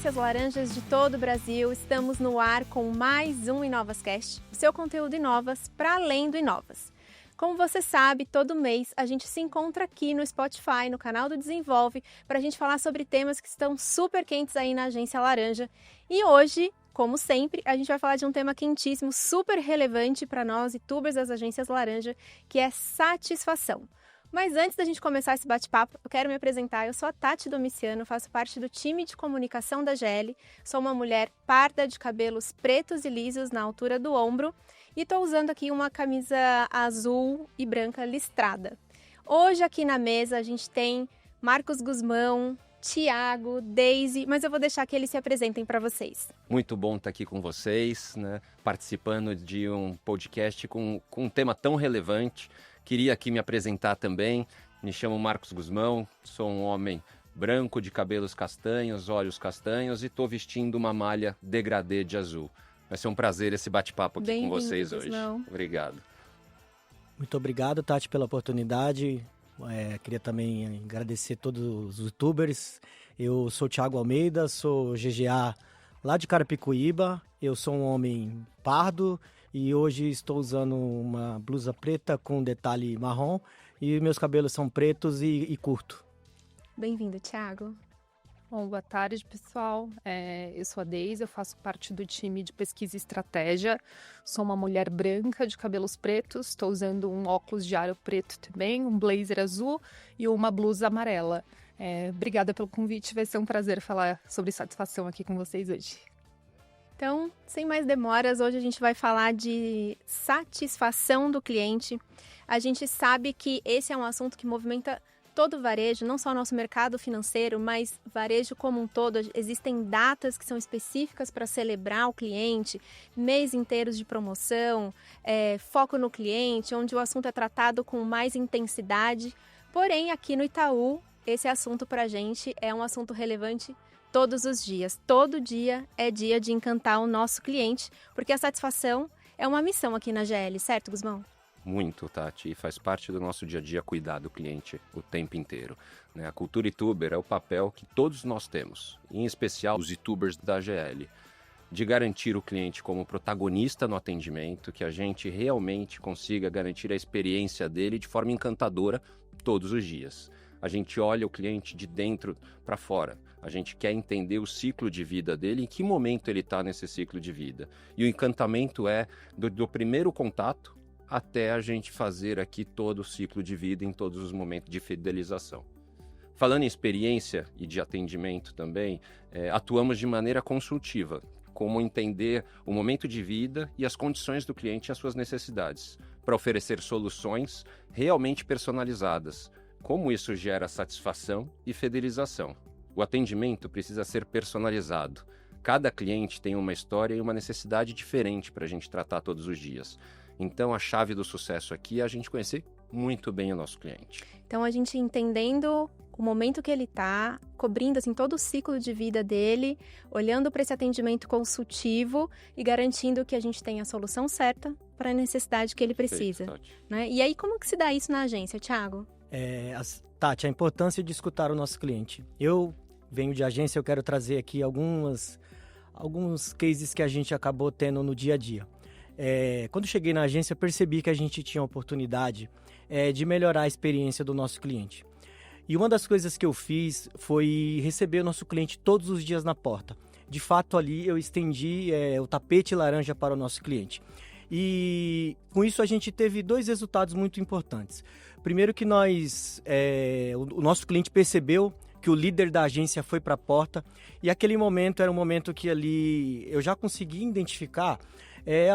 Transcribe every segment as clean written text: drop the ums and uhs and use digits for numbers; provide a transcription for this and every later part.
agências laranjas de todo o Brasil, estamos no ar com mais um InovasCast, o seu conteúdo Inovas para além do Inovas. Como você sabe, todo mês a gente se encontra aqui no Spotify, no canal do Desenvolve, para a gente falar sobre temas que estão super quentes aí na Agência Laranja. E hoje, como sempre, a gente vai falar de um tema quentíssimo, super relevante para nós, youtubers das agências laranja, que é satisfação. Mas antes da gente começar esse bate-papo, eu quero me apresentar. Eu sou a Tati Domiciano, faço parte do time de comunicação da GL, sou uma mulher parda de cabelos pretos e lisos na altura do ombro e estou usando aqui uma camisa azul e branca listrada. Hoje aqui na mesa a gente tem Marcos Guzmão, Thiago, Daisy, mas eu vou deixar que eles se apresentem para vocês. Muito bom estar aqui com vocês, participando de um podcast com um tema tão relevante. Queria aqui me apresentar também. Me chamo Marcos Guzmão, sou um homem branco de cabelos castanhos, olhos castanhos e estou vestindo uma malha degradê de azul. Vai ser um prazer esse bate-papo aqui com vocês hoje. Guzmão. Obrigado. Muito obrigado, Tati, pela oportunidade. Queria também agradecer a todos os youtubers. Eu sou o Thiago Almeida, sou GGA lá de Carapicuíba. Eu sou um homem pardo e hoje estou usando uma blusa preta com detalhe marrom e meus cabelos são pretos e curto. Bem-vindo, Thiago. Bom, boa tarde, pessoal. Eu sou a Daisy, eu faço parte do time de pesquisa e estratégia. Sou uma mulher branca de cabelos pretos, estou usando um óculos de aro preto também, um blazer azul e uma blusa amarela. Obrigada pelo convite, vai ser um prazer falar sobre satisfação aqui com vocês hoje. Então, sem mais demoras, hoje a gente vai falar de satisfação do cliente. A gente sabe que esse é um assunto que movimenta todo o varejo, não só o nosso mercado financeiro, mas varejo como um todo. Existem datas que são específicas para celebrar o cliente, mês inteiros de promoção, foco no cliente, onde o assunto é tratado com mais intensidade. Porém, aqui no Itaú, esse assunto para a gente é um assunto relevante todos os dias. Todo dia é dia de encantar o nosso cliente, porque a satisfação é uma missão aqui na GL, certo, Guzmão? Muito, Tati, e faz parte do nosso dia a dia cuidar do cliente o tempo inteiro. A cultura youtuber é o papel que todos nós temos, em especial os youtubers da GL, de garantir o cliente como protagonista no atendimento, que a gente realmente consiga garantir a experiência dele de forma encantadora todos os dias. A gente olha o cliente de dentro para fora. A gente quer entender o ciclo de vida dele, em que momento ele está nesse ciclo de vida. E o encantamento é do primeiro contato até a gente fazer aqui todo o ciclo de vida em todos os momentos de fidelização. Falando em experiência e de atendimento também, atuamos de maneira consultiva, como entender o momento de vida e as condições do cliente e as suas necessidades, para oferecer soluções realmente personalizadas. Como isso gera satisfação e fidelização. O atendimento precisa ser personalizado. Cada cliente tem uma história e uma necessidade diferente para a gente tratar todos os dias. Então, a chave do sucesso aqui é a gente conhecer muito bem o nosso cliente. Então, a gente entendendo o momento que ele está, cobrindo assim, todo o ciclo de vida dele, olhando para esse atendimento consultivo e garantindo que a gente tenha a solução certa para a necessidade que ele precisa. Perfeito, né? E aí, como que se dá isso na agência, Thiago? Tati, a importância de escutar o nosso cliente. Eu venho de agência, eu quero trazer aqui alguns cases que a gente acabou tendo no dia a dia. Quando cheguei na agência, eu percebi que a gente tinha a oportunidade de melhorar a experiência do nosso cliente. E uma das coisas que eu fiz foi receber o nosso cliente todos os dias na porta. De fato, ali eu estendi o tapete laranja para o nosso cliente. E com isso a gente teve dois resultados muito importantes. Primeiro que o nosso cliente percebeu que o líder da agência foi para a porta e aquele momento era um momento que ali eu já consegui identificar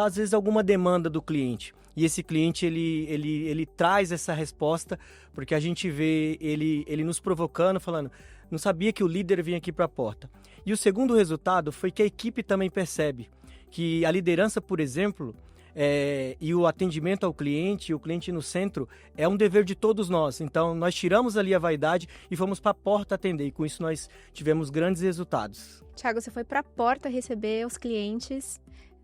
às vezes alguma demanda do cliente. E esse cliente ele traz essa resposta porque a gente vê ele nos provocando, falando, não sabia que o líder vinha aqui para a porta. E o segundo resultado foi que a equipe também percebe que a liderança, por exemplo, e o atendimento ao cliente, o cliente no centro, é um dever de todos nós. Então, nós tiramos ali a vaidade e fomos para a porta atender. E com isso, nós tivemos grandes resultados. Thiago, você foi para a porta receber os clientes,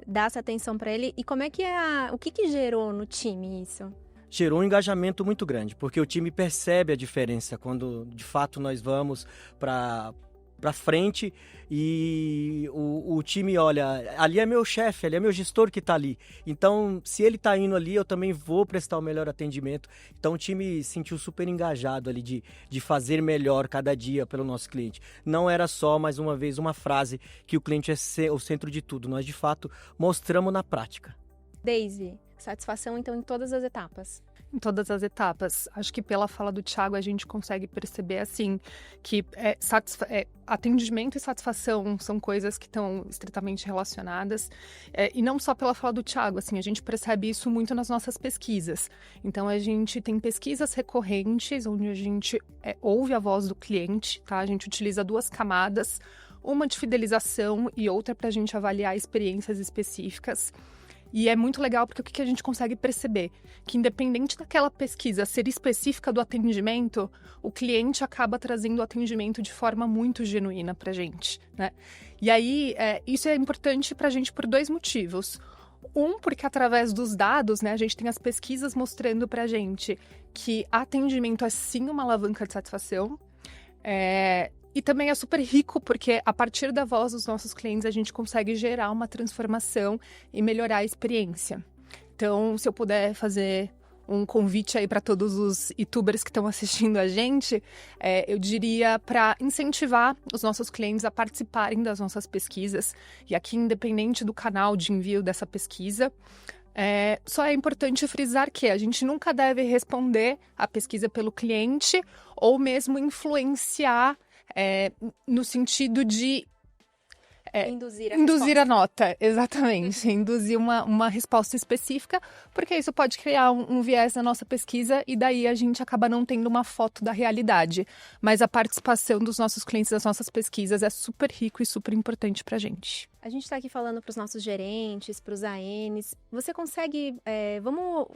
dar essa atenção para ele. E como é que o que gerou no time isso? Gerou um engajamento muito grande, porque o time percebe a diferença quando, de fato, nós vamos para para frente e o time olha, ali é meu chefe, ali é meu gestor que está ali. Então, se ele está indo ali, eu também vou prestar o melhor atendimento. Então, o time se sentiu super engajado ali de fazer melhor cada dia pelo nosso cliente. Não era só, mais uma vez, uma frase que o cliente é o centro de tudo. Nós, de fato, mostramos na prática. Daisy, satisfação então em todas as etapas. Em todas as etapas. Acho que pela fala do Thiago a gente consegue perceber assim que atendimento e satisfação são coisas que estão estritamente relacionadas, e não só pela fala do Thiago, assim, a gente percebe isso muito nas nossas pesquisas. Então a gente tem pesquisas recorrentes onde a gente ouve a voz do cliente, tá? A gente utiliza 2 camadas, uma de fidelização e outra para a gente avaliar experiências específicas. E é muito legal porque o que a gente consegue perceber? Que independente daquela pesquisa ser específica do atendimento, o cliente acaba trazendo o atendimento de forma muito genuína para a gente, né? E aí, isso é importante para a gente por 2 motivos. Porque através dos dados, né, a gente tem as pesquisas mostrando para a gente que atendimento é sim uma alavanca de satisfação. E também é super rico porque a partir da voz dos nossos clientes a gente consegue gerar uma transformação e melhorar a experiência. Então, se eu puder fazer um convite aí para todos os youtubers que estão assistindo a gente, eu diria para incentivar os nossos clientes a participarem das nossas pesquisas. E aqui, independente do canal de envio dessa pesquisa, só é importante frisar que a gente nunca deve responder a pesquisa pelo cliente ou mesmo influenciar no sentido de induzir a nota, exatamente, induzir uma resposta específica, porque isso pode criar um viés na nossa pesquisa e daí a gente acaba não tendo uma foto da realidade. Mas a participação dos nossos clientes das nossas pesquisas é super rico e super importante para a gente. A gente está aqui falando para os nossos gerentes, para os ANs. Você consegue, vamos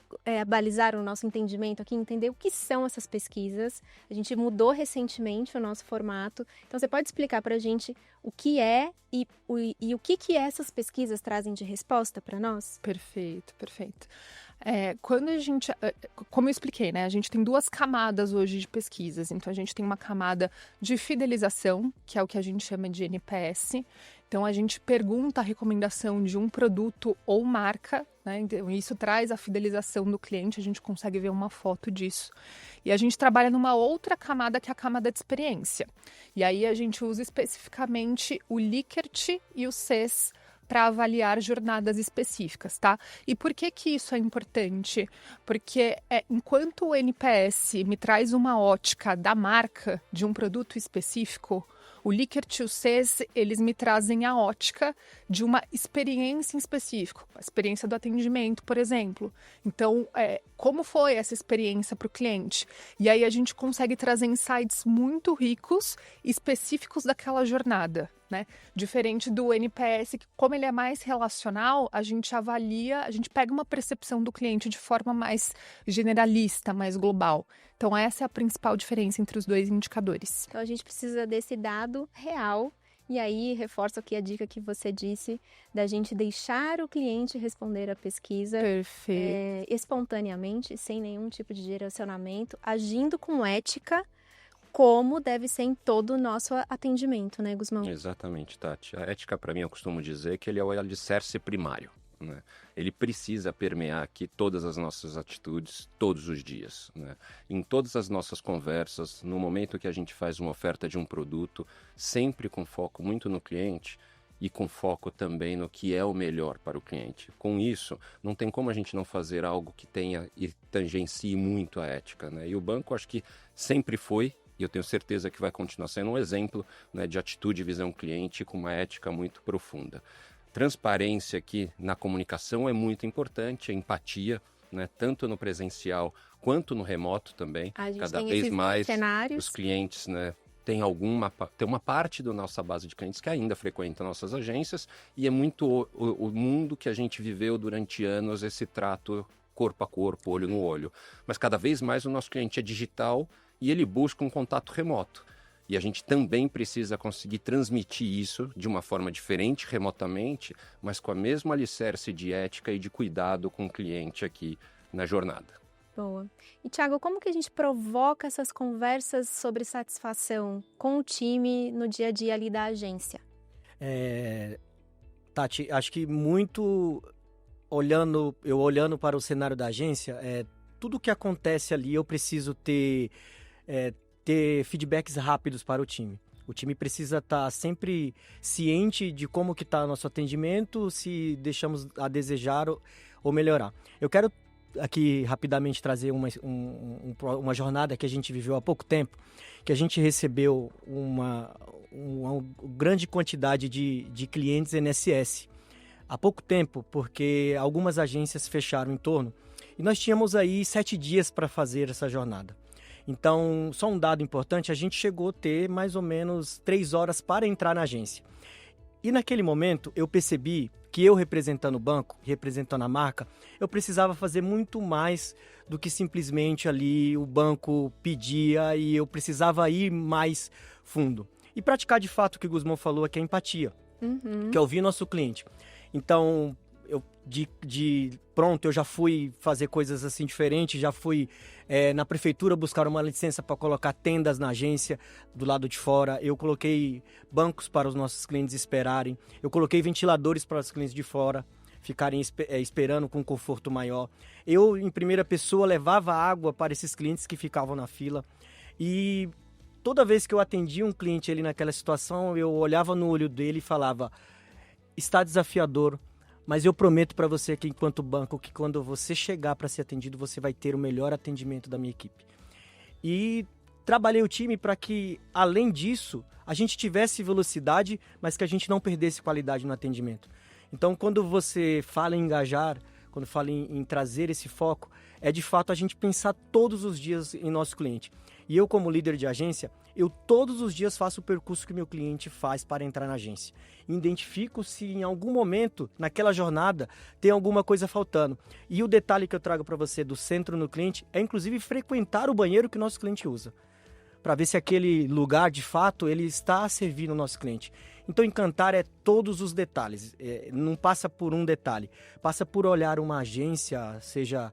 balizar o nosso entendimento aqui, entender o que são essas pesquisas. A gente mudou recentemente o nosso formato. Então, você pode explicar para a gente o que é e o que essas pesquisas trazem de resposta para nós? Perfeito, perfeito. Quando a gente, como eu expliquei, né, a gente tem 2 camadas hoje de pesquisas. Então, a gente tem uma camada de fidelização, que é o que a gente chama de NPS. Então, a gente pergunta a recomendação de um produto ou marca, né? Então, isso traz a fidelização do cliente, a gente consegue ver uma foto disso. E a gente trabalha numa outra camada, que é a camada de experiência. E aí, a gente usa especificamente o Likert e o CES para avaliar jornadas específicas, tá? E por que isso é importante? Porque enquanto o NPS me traz uma ótica da marca de um produto específico, o Likert e o CES, eles me trazem a ótica de uma experiência em específico, a experiência do atendimento, por exemplo. Então, como foi essa experiência para o cliente? E aí a gente consegue trazer insights muito ricos e específicos daquela jornada, né? Diferente do NPS, que como ele é mais relacional, a gente avalia, a gente pega uma percepção do cliente de forma mais generalista, mais global. Então, essa é a principal diferença entre os 2 indicadores. Então, a gente precisa desse dado real. E aí, reforço aqui a dica que você disse da gente deixar o cliente responder a pesquisa espontaneamente, sem nenhum tipo de direcionamento, agindo com ética, como deve ser em todo o nosso atendimento, né, Gusmão? Exatamente, Tati. A ética, para mim, eu costumo dizer que ele é o alicerce primário, né? Ele precisa permear aqui todas as nossas atitudes, todos os dias, né? Em todas as nossas conversas, no momento que a gente faz uma oferta de um produto, sempre com foco muito no cliente e com foco também no que é o melhor para o cliente. Com isso, não tem como a gente não fazer algo que tenha e tangencie muito a ética, né? E o banco, acho que sempre foi, e eu tenho certeza que vai continuar sendo um exemplo, né, de atitude e visão cliente com uma ética muito profunda. Transparência aqui na comunicação é muito importante, a empatia, né, tanto no presencial quanto no remoto também. Cada vez mais os clientes, né, tem uma parte da nossa base de clientes que ainda frequenta nossas agências, e é muito o mundo que a gente viveu durante anos, esse trato corpo a corpo, olho no olho. Mas cada vez mais o nosso cliente é digital e ele busca um contato remoto. E a gente também precisa conseguir transmitir isso de uma forma diferente, remotamente, mas com a mesma alicerce de ética e de cuidado com o cliente aqui na jornada. Boa. E, Thiago, como que a gente provoca essas conversas sobre satisfação com o time no dia a dia ali da agência? Tati, acho que muito olhando para o cenário da agência, tudo que acontece ali eu preciso ter feedbacks rápidos para o time. O time precisa estar sempre ciente de como que está nosso atendimento, se deixamos a desejar ou melhorar. Eu quero aqui rapidamente trazer uma jornada que a gente viveu há pouco tempo, que a gente recebeu uma grande quantidade de clientes NSS há pouco tempo, porque algumas agências fecharam em torno, e nós tínhamos aí 7 dias para fazer essa jornada. Então, só um dado importante, a gente chegou a ter mais ou menos 3 horas para entrar na agência. E naquele momento, eu percebi que eu, representando o banco, representando a marca, eu precisava fazer muito mais do que simplesmente ali o banco pedia, e eu precisava ir mais fundo. E praticar de fato o que o Guzmão falou, que é empatia, que é ouvir nosso cliente. Então, pronto, eu já fui fazer coisas assim diferentes, já fui na prefeitura buscar uma licença para colocar tendas na agência do lado de fora, eu coloquei bancos para os nossos clientes esperarem, eu coloquei ventiladores para os clientes de fora ficarem esperando com conforto maior. Eu, em primeira pessoa, levava água para esses clientes que ficavam na fila, e toda vez que eu atendia um cliente ali naquela situação, eu olhava no olho dele e falava: está desafiador, mas eu prometo para você que, enquanto banco, que quando você chegar para ser atendido, você vai ter o melhor atendimento da minha equipe. E trabalhei o time para que, além disso, a gente tivesse velocidade, mas que a gente não perdesse qualidade no atendimento. Então, quando você fala em engajar, quando fala em trazer esse foco, é de fato a gente pensar todos os dias em nosso cliente. E eu, como líder de agência, eu todos os dias faço o percurso que meu cliente faz para entrar na agência. Identifico se em algum momento, naquela jornada, tem alguma coisa faltando. E o detalhe que eu trago para você do centro no cliente é, inclusive, frequentar o banheiro que o nosso cliente usa, para ver se aquele lugar, de fato, ele está servindo o nosso cliente. Então, encantar é todos os detalhes, não passa por um detalhe, passa por olhar uma agência, seja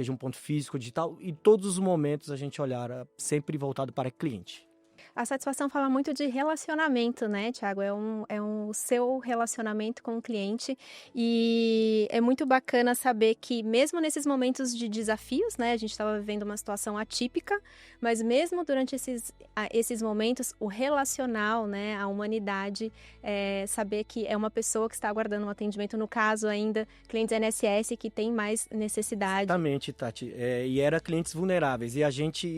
um ponto físico, digital, e todos os momentos a gente olhar sempre voltado para o cliente. A satisfação fala muito de relacionamento, né, Thiago? É um seu relacionamento com o cliente, e é muito bacana saber que mesmo nesses momentos de desafios, né, a gente estava vivendo uma situação atípica, mas mesmo durante esses momentos, o relacional, né, a humanidade, saber que é uma pessoa que está aguardando um atendimento, no caso ainda, clientes NSS que tem mais necessidade. Exatamente, Tati. E era clientes vulneráveis. E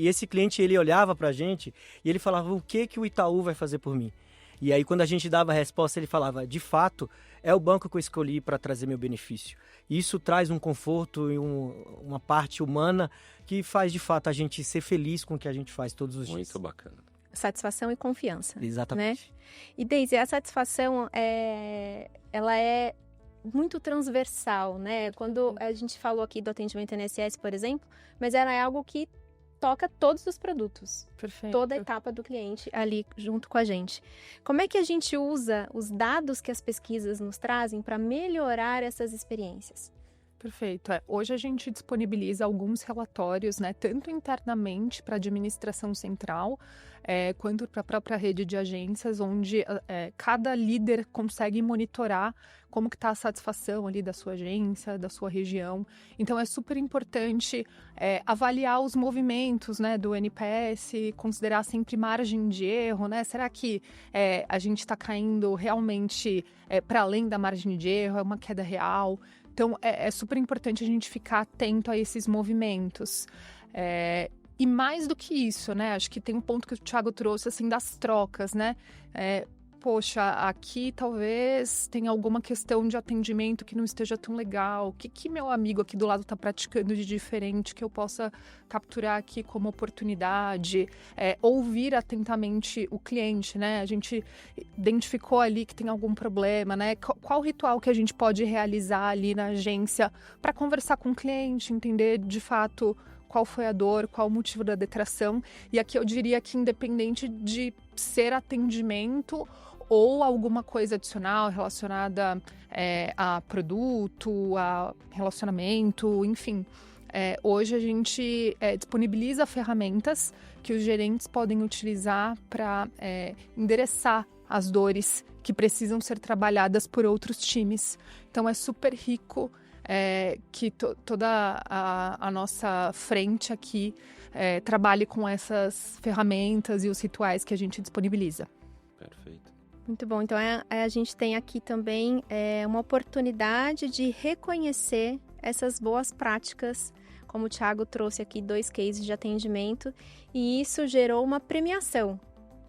esse cliente, ele olhava pra gente e ele falava: o que o Itaú vai fazer por mim? E aí, quando a gente dava a resposta, ele falava: de fato, é o banco que eu escolhi para trazer meu benefício. E isso traz um conforto e uma parte humana que faz, de fato, a gente ser feliz com o que a gente faz todos os dias. Muito bacana. Satisfação e confiança. Exatamente. Né? E, Deise, a satisfação, ela é muito transversal, né? Quando a gente falou aqui do atendimento NSS, por exemplo, mas ela é algo que toca todos os produtos. Perfeito. Toda a etapa do cliente ali junto com a gente. Como é que a gente usa os dados que as pesquisas nos trazem para melhorar essas experiências? Perfeito. Hoje a gente disponibiliza alguns relatórios, né, tanto internamente para a administração central, quanto para a própria rede de agências, onde cada líder consegue monitorar como que está a satisfação ali da sua agência, da sua região. Então é super importante avaliar os movimentos, né, do NPS, considerar sempre margem de erro, né? Será que a gente está caindo realmente para além da margem de erro? É uma queda real? Então, é super importante a gente ficar atento a esses movimentos. E mais do que isso, né? Acho que tem um ponto que o Thiago trouxe, assim, das trocas, né? Poxa, aqui talvez tenha alguma questão de atendimento que não esteja tão legal. O que meu amigo aqui do lado está praticando de diferente que eu possa capturar aqui como oportunidade? Ouvir atentamente o cliente, né? A gente identificou ali que tem algum problema, né? Qual ritual que a gente pode realizar ali na agência para conversar com o cliente, entender de fato qual foi a dor, qual o motivo da detração. E aqui eu diria que independente de ser atendimento ou alguma coisa adicional relacionada a produto, a relacionamento, enfim. Hoje a gente disponibiliza ferramentas que os gerentes podem utilizar para endereçar as dores que precisam ser trabalhadas por outros times. Então é super rico que toda a nossa frente aqui trabalhe com essas ferramentas e os rituais que a gente disponibiliza. Perfeito. Muito bom. Então, a gente tem aqui também uma oportunidade de reconhecer essas boas práticas, como o Thiago trouxe aqui 2 cases de atendimento, e isso gerou uma premiação.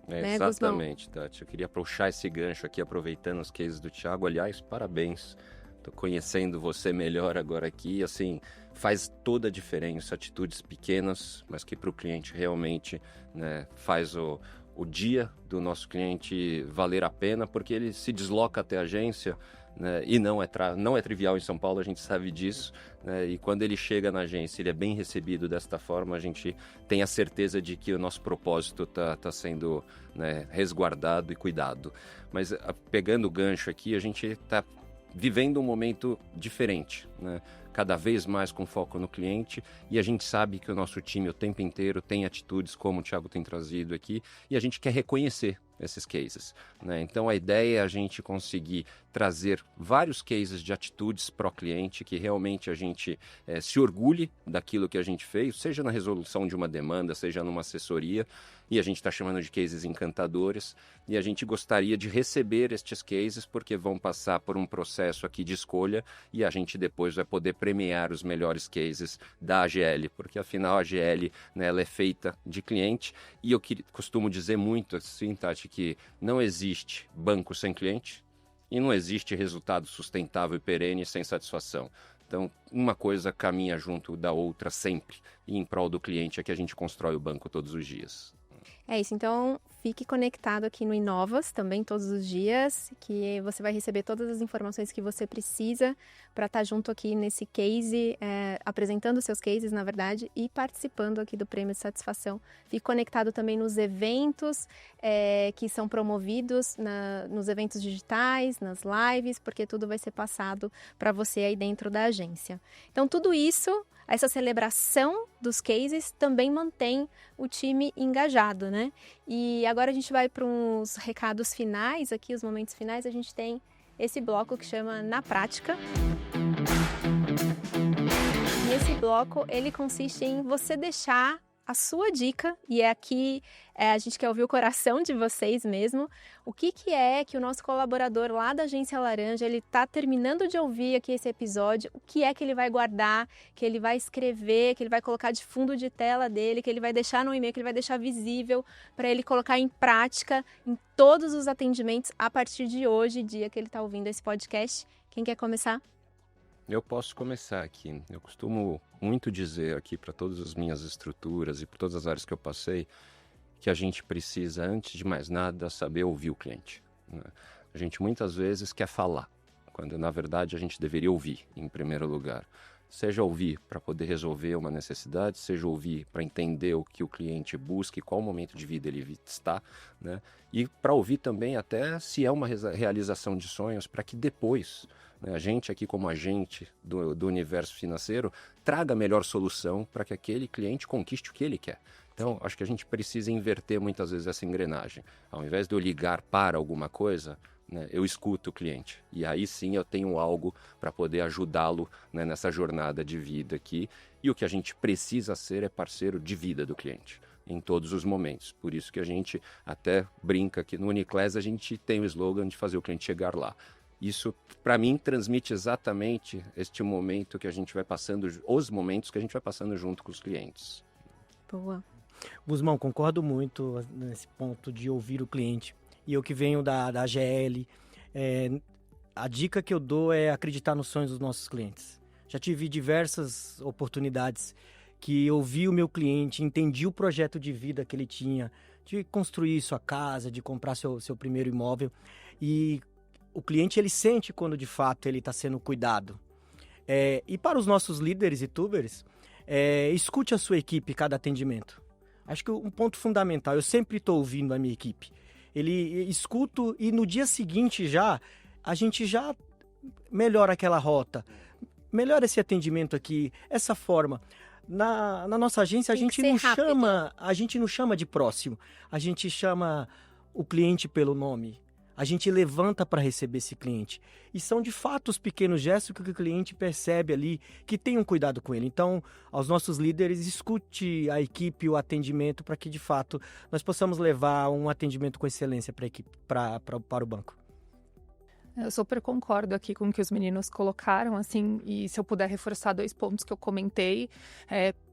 Né, Exatamente, Tati. Eu queria puxar esse gancho aqui, aproveitando os cases do Thiago. Aliás, parabéns. Estou conhecendo você melhor agora aqui. Assim, faz toda a diferença. Atitudes pequenas, mas que para o cliente realmente, né, faz o dia do nosso cliente valer a pena, porque ele se desloca até a agência, né, e não é trivial em São Paulo, a gente sabe disso, né, e quando ele chega na agência, ele é bem recebido desta forma, a gente tem a certeza de que o nosso propósito está sendo, né, resguardado e cuidado. Mas pegando o gancho aqui, a gente está vivendo um momento diferente, né? Cada vez mais com foco no cliente, e a gente sabe que o nosso time o tempo inteiro tem atitudes como o Thiago tem trazido aqui, e a gente quer reconhecer esses cases, né? Então a ideia é a gente conseguir trazer vários cases de atitudes para o cliente, que realmente a gente se orgulhe daquilo que a gente fez, seja na resolução de uma demanda, seja numa assessoria, e a gente está chamando de cases encantadores, e a gente gostaria de receber estes cases, porque vão passar por um processo aqui de escolha, e a gente depois vai poder premiar os melhores cases da AGL, porque afinal a AGL, né, ela é feita de cliente, e eu costumo dizer muito assim, Tati, que não existe banco sem cliente e não existe resultado sustentável e perene sem satisfação. Então, uma coisa caminha junto da outra sempre, e em prol do cliente é que a gente constrói o banco todos os dias. É isso, então fique conectado aqui no Inovas também todos os dias, que você vai receber todas as informações que você precisa para estar junto aqui nesse case, apresentando seus cases, na verdade, e participando aqui do Prêmio de Satisfação. Fique conectado também nos eventos que são promovidos, nos eventos digitais, nas lives, porque tudo vai ser passado para você aí dentro da agência. Então, tudo isso, essa celebração dos cases também mantém o time engajado, né? E agora a gente vai para uns recados finais aqui, os momentos finais. A gente tem esse bloco que chama Na Prática. E esse bloco, ele consiste em você deixar a sua dica, e aqui a gente quer ouvir o coração de vocês mesmo, o que é que o nosso colaborador lá da Agência Laranja, ele está terminando de ouvir aqui esse episódio, o que é que ele vai guardar, que ele vai escrever, que ele vai colocar de fundo de tela dele, que ele vai deixar no e-mail, que ele vai deixar visível para ele colocar em prática em todos os atendimentos a partir de hoje, dia que ele está ouvindo esse podcast. Quem quer começar? Eu posso começar aqui. Eu costumo muito dizer aqui para todas as minhas estruturas e para todas as áreas que eu passei, que a gente precisa, antes de mais nada, saber ouvir o cliente, né? A gente muitas vezes quer falar, quando na verdade a gente deveria ouvir em primeiro lugar. Seja ouvir para poder resolver uma necessidade, seja ouvir para entender o que o cliente busca e qual momento de vida ele está, né? E para ouvir também até se é uma realização de sonhos, para que depois, né, a gente aqui como agente do universo financeiro traga a melhor solução para que aquele cliente conquiste o que ele quer. Então, acho que a gente precisa inverter muitas vezes essa engrenagem. Ao invés de eu ligar para alguma coisa, né, eu escuto o cliente. E aí sim eu tenho algo para poder ajudá-lo, né, nessa jornada de vida aqui. E o que a gente precisa ser é parceiro de vida do cliente, em todos os momentos. Por isso que a gente até brinca que no Uniclass a gente tem o slogan de fazer o cliente chegar lá. Isso, para mim, transmite exatamente este momento que a gente vai passando, os momentos que a gente vai passando junto com os clientes. Boa. Guzmão, concordo muito nesse ponto de ouvir o cliente. E eu que venho da AGL, a dica que eu dou é acreditar nos sonhos dos nossos clientes. Já tive diversas oportunidades que eu vi o meu cliente, entendi o projeto de vida que ele tinha, de construir sua casa, de comprar seu primeiro imóvel. E o cliente, ele sente quando de fato ele está sendo cuidado. E para os nossos líderes e tubers, escute a sua equipe cada atendimento. Acho que um ponto fundamental, eu sempre estou ouvindo a minha equipe. Escuto e no dia seguinte a gente já melhora aquela rota. melhora esse atendimento aqui, essa forma. Na nossa agência, Tem que ser rápido. a gente não chama de próximo, a gente chama o cliente pelo nome. A gente levanta para receber esse cliente. E são, de fato, os pequenos gestos que o cliente percebe ali, que tem um cuidado com ele. Então, aos nossos líderes, escute a equipe, o atendimento, para que, de fato, nós possamos levar um atendimento com excelência para a equipe, para o banco. Eu super concordo aqui com o que os meninos colocaram, assim, e se eu puder reforçar 2 pontos que eu comentei.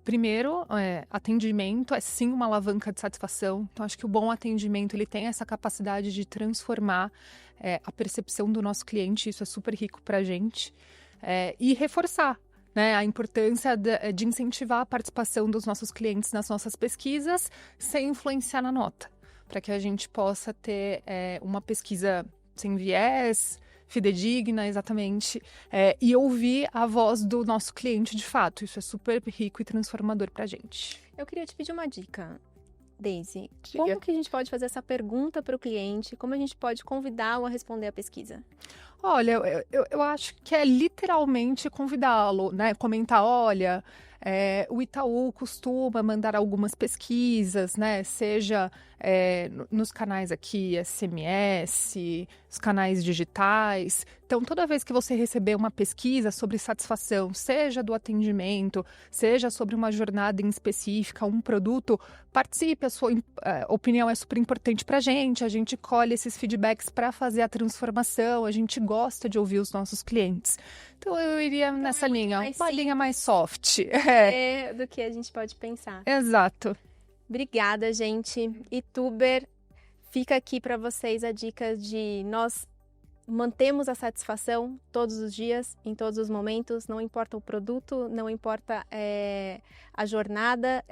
Primeiro, atendimento é sim uma alavanca de satisfação. Então, acho que o bom atendimento, ele tem essa capacidade de transformar a percepção do nosso cliente, isso é super rico para a gente. E reforçar, né, a importância de incentivar a participação dos nossos clientes nas nossas pesquisas, sem influenciar na nota, para que a gente possa ter uma pesquisa sem viés, fidedigna, exatamente, e ouvir a voz do nosso cliente de fato. Isso é super rico e transformador para a gente. Eu queria te pedir uma dica, Daisy. Diga. Como que a gente pode fazer essa pergunta para o cliente? Como a gente pode convidá-lo a responder a pesquisa? Olha, eu acho que é literalmente convidá-lo, né? Comentar, olha, o Itaú costuma mandar algumas pesquisas, né? Seja nos canais aqui, SMS, os canais digitais. Então, toda vez que você receber uma pesquisa sobre satisfação, seja do atendimento, seja sobre uma jornada em específica, um produto, participe, a sua opinião é super importante para a gente colhe esses feedbacks para fazer a transformação, a gente gosta de ouvir os nossos clientes. Então, eu iria nessa linha, uma linha mais soft. Do que a gente pode pensar. Exato. Obrigada, gente. Ituber, fica aqui para vocês a dica de nós mantemos a satisfação todos os dias, em todos os momentos, não importa o produto, não importa a jornada,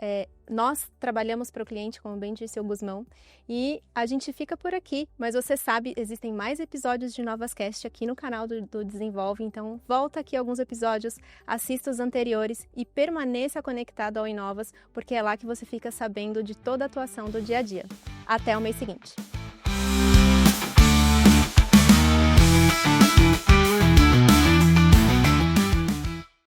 nós trabalhamos para o cliente, como bem disse o Guzmão, e a gente fica por aqui, mas você sabe, existem mais episódios de Novascast aqui no canal do Desenvolve, então volta aqui alguns episódios, assista os anteriores e permaneça conectado ao Inovas, porque é lá que você fica sabendo de toda a atuação do dia a dia. Até o mês seguinte!